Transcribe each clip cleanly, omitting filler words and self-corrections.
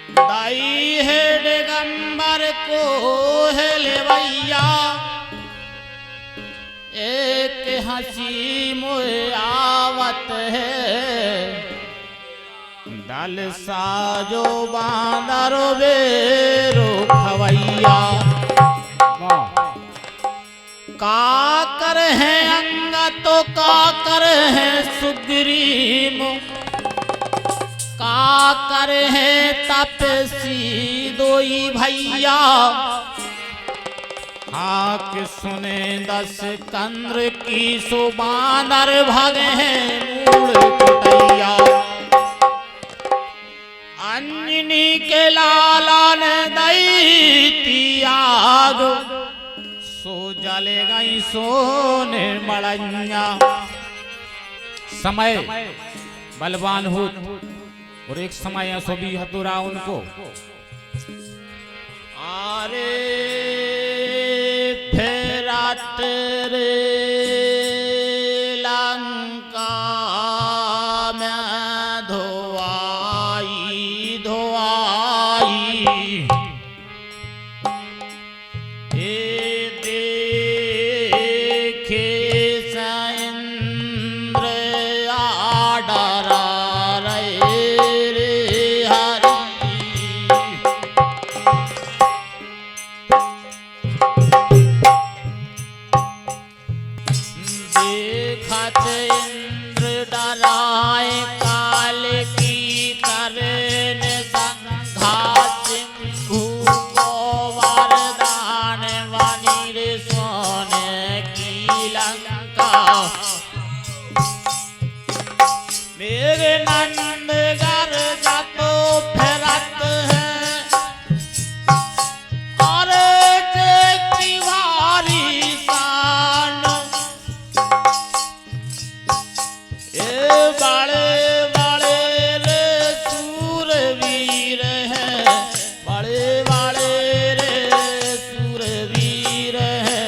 दाई है दिगंबर को है लेवैया, एक हंसी मुझे आवत है, दल साजो बांदर बेरो खवैया। का कर है अंगा तो का कर है सुग्रीव, का कर है तपसी दोई भैया, हाक सुने 10 कंद्र की सुबानर भगे मूल कुटैया। अंजनी के लाला ने दई त्याग, सो जले गई सो निर्मलैया। समय बलवान हो और एक समय ऐसो भी हतुरा उनको, आरे फेरात रे लंका में धोआई धोआई, मेरे नंदगर जातो फेरत है, और की भारी शान, ए बड़े बड़े रे सूरवीर है, बड़े बड़े रे सूरवीर है।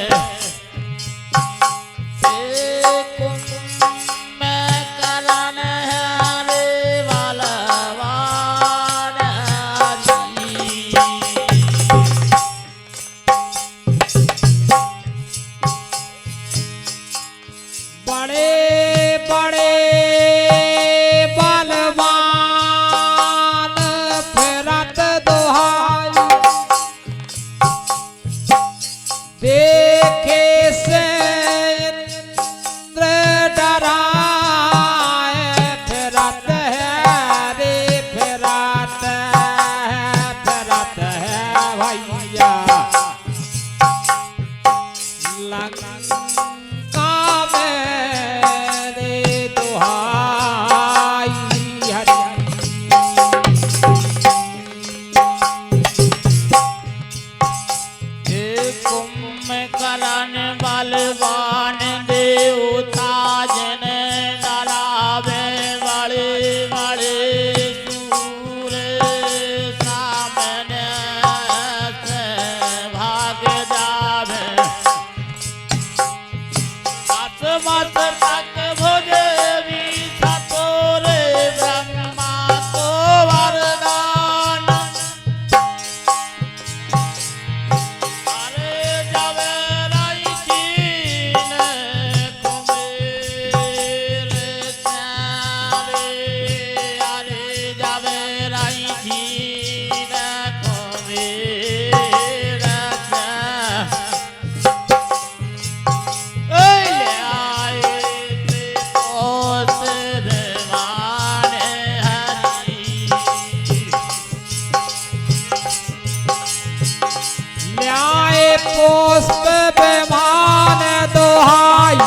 पुष्प विमान दोहाई,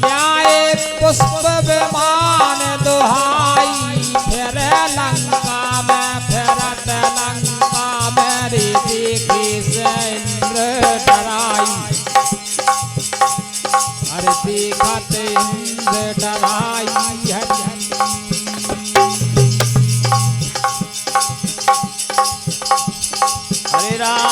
न्याय पुष्प विमान दोहाई, फिर लंका में फिरत लंका में रे देखी से इंद्र डराई, अरे देखत इंद्र डराई हरे राम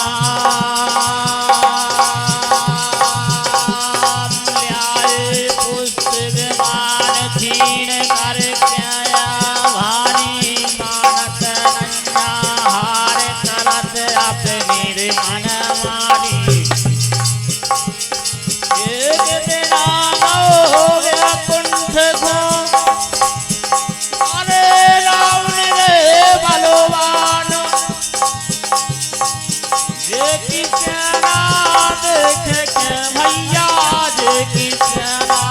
न्याय पुष्प विमान छीन कर क्या भारी मानत नैया हार करत अपनी रे मन मारी एक दिन हो गया कुंठ को अरे रावण रे बलवान जे की सेना देखे के भैया जे की सेना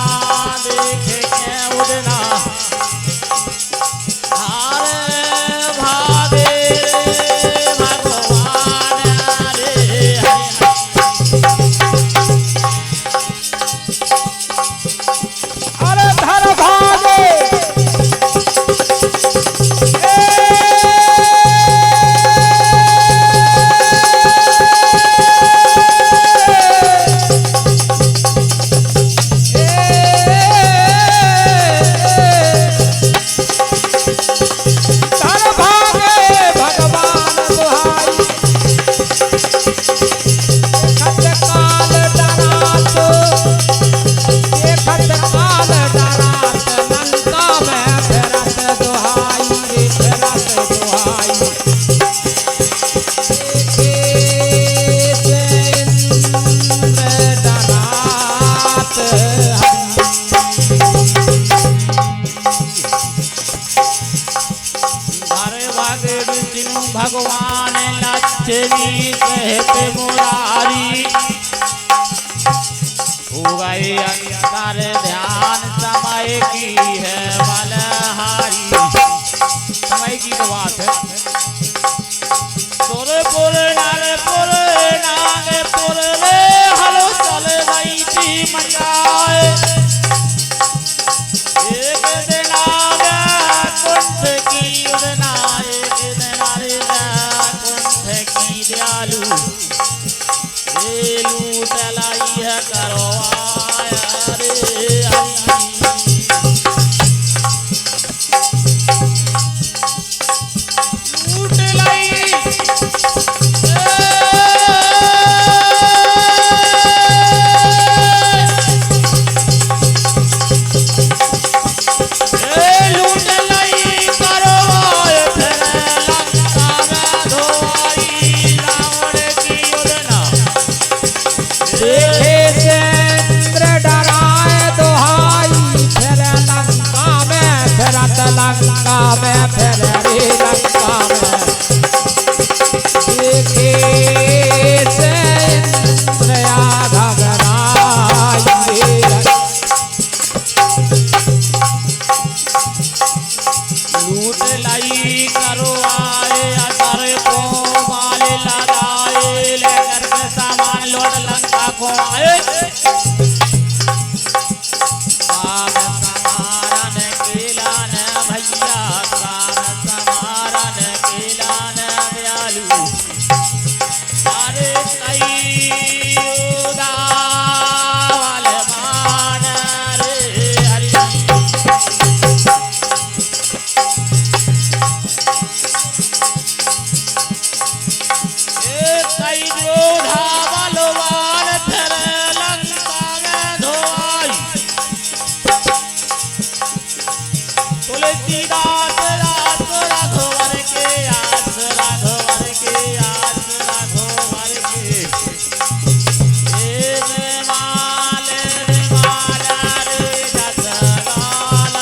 देखे के उड़ना हारे भागे भगवान रे अरे धर भागे भगवान लक्ष्मी कहते मुरारी हो गए अंतर ध्यान समय की है बलहारी समय की तो बात है सुरपुर नरपुर नागपुर रे हलो चल रही थी मचाए एक दिन आ गया कुंठ की उड़ना एक दिन कुंठ की दयालु लूट लाई है करवाया रे लूट लाई लूट लाई करवाए फिर लंका में धोई रावण की उड़ना देखे से इंद्र डराए दुहाई फिर लंका में फिरत लंका में फिर रे लंका में देखे से इंद्र घबराई लूट लाई करवाए अतर को माल लगाए लेकर के सामान लौट लंका को आए काम समारन केलान भैया काम समारन केलान दयालु अरे कई उदावल मान रे हरि कई जोधा बलवान फिर लंका में धोई तुलसीदास रास राघवर के आस राघवर के आस राघवर के माल रे जसगाल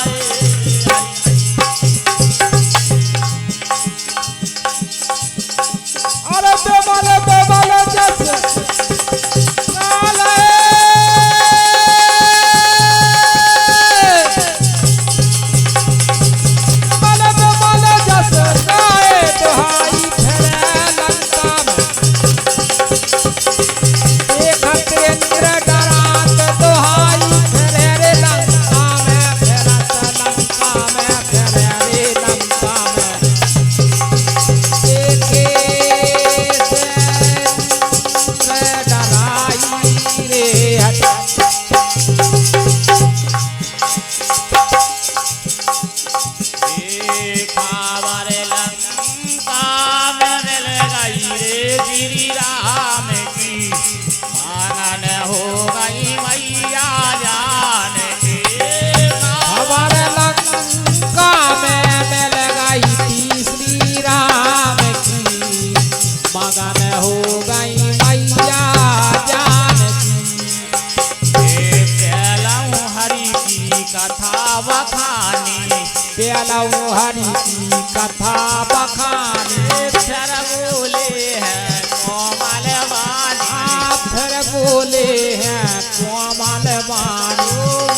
अरे बेबल जस चलो हरि की कथा बखाने फिर बोले हैं कोमल वाणी फिर बोले हैं कोमल वाणी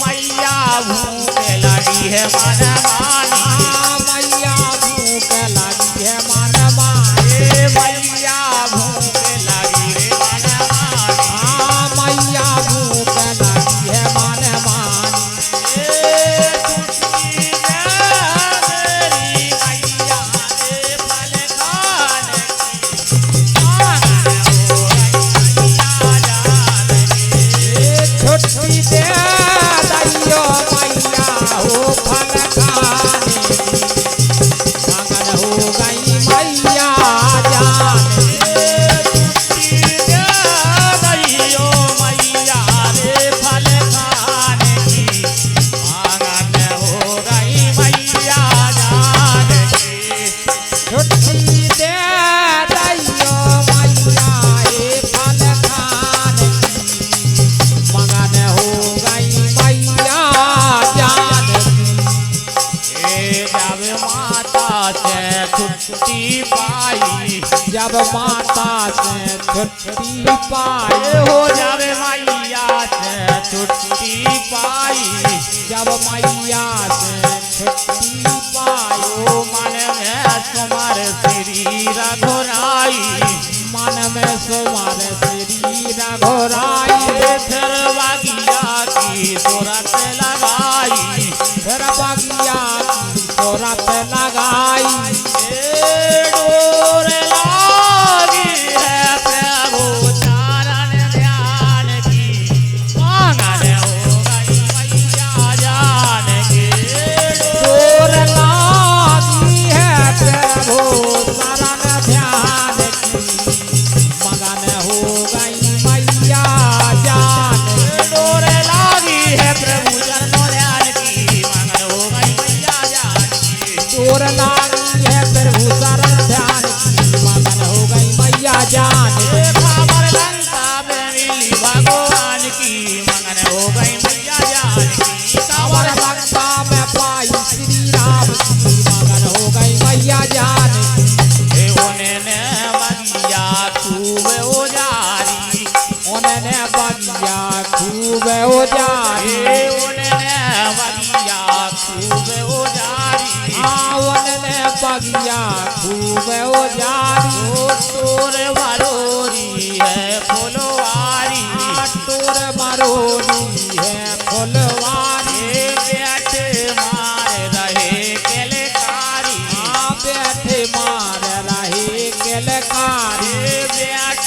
मैया भूख लगी है मन मानी मैया भूख लगी है मन मानी मैया भूख लगी है मन मानी मैया भूख लगी है मन मानी छुट्टी दे दैयो मैया हो फल खाने मगन हो गई मैया जाने दैयो मैया रे फल खाने की मगन हो गई मैया जाने की छुट्टी दे दैयो मैया हे फल खाने मगन हो गई मैया जाने जब माता से छुट्टी पाई जब माता से छुट्टी पाए हो जब मैया से छुट्टी पाई जब मैया से छुट्टी पाए ओ मन में तुम्हार श्री रघुराई मन में सुमर श्री रघुराई फिर बगिया की सूरत लगाई फिर बगिया की सूरत लगाई डोर लागी है प्रभु चरण ध्यान की मगन हो गई मैया जान के डोर लागी है प्रभु शरण ध्यान की मगन हो गई मैया जान डोर लागी है प्रभु चरण ध्यान की मगन हो गई मैया जान की डोर लागी है प्रभु शरण ध्यान की मगन हो गई मैया जान खबर लंका में मिली भगवान की मगन हो गई मैया जान की कांवर लंका में पाई श्री राम की मगन हो गई मैया जान उन्होंने बगिया खूब उजारी उन्होंने बगिया खूब उजारी उन्होंने बगिया खूब उजारी उन्होंने बगिया खूब उजारी तोर बरोरी है फुलवारी टोर मरोनी है फुलवारी बैठ मार रहे केलकारी बैठे मार रहे केलकारी बैठ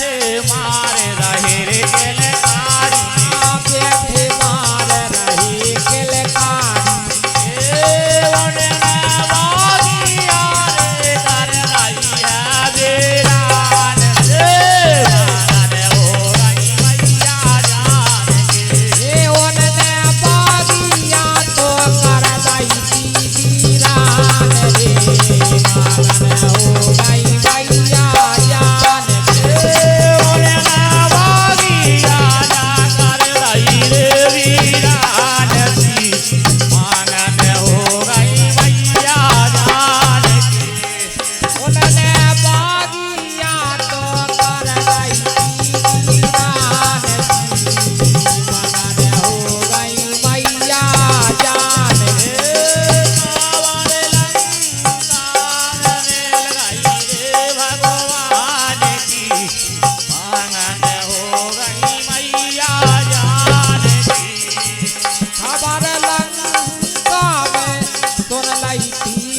मार रहे रे केलकारी बैठे मार रहे केलकारी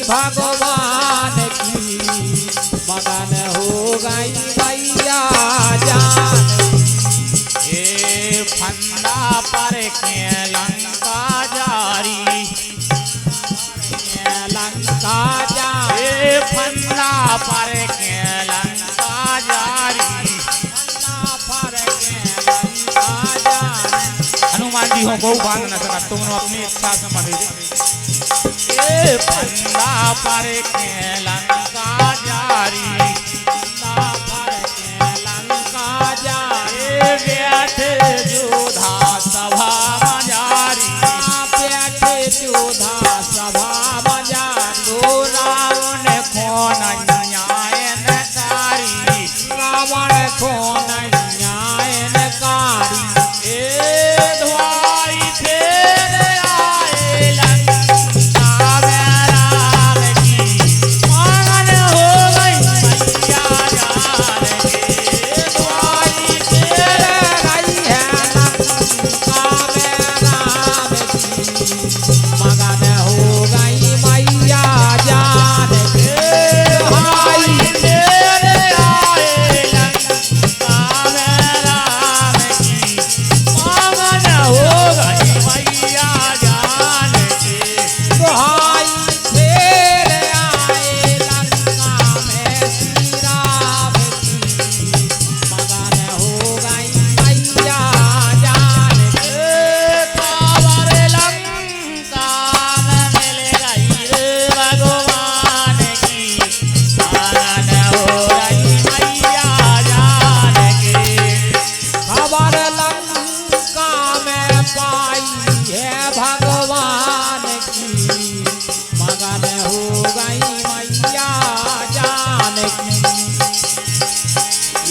भगवान की मगन हो गई मैया जान ए फंदा पर के लंका जारी लंका जान ए फंदा पर के लंका जारी पर के लंका जान हनुमान जी हो गौ बांध न सका तुम अपनी इच्छा से मरे ए फंदा पर के लंका जारी पर के लंका जान बैठ जोधा सभा मजारी बैठे जोधा सभा मजारी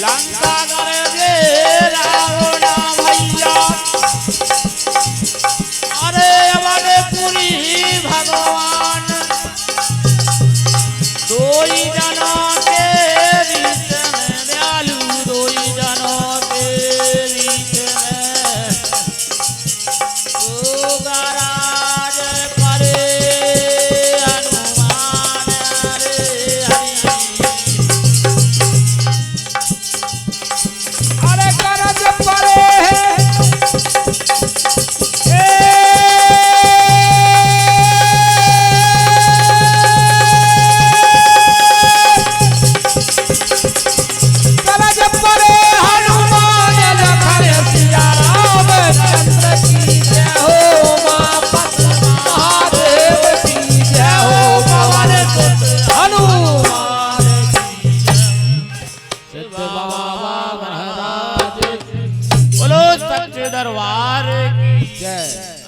लंका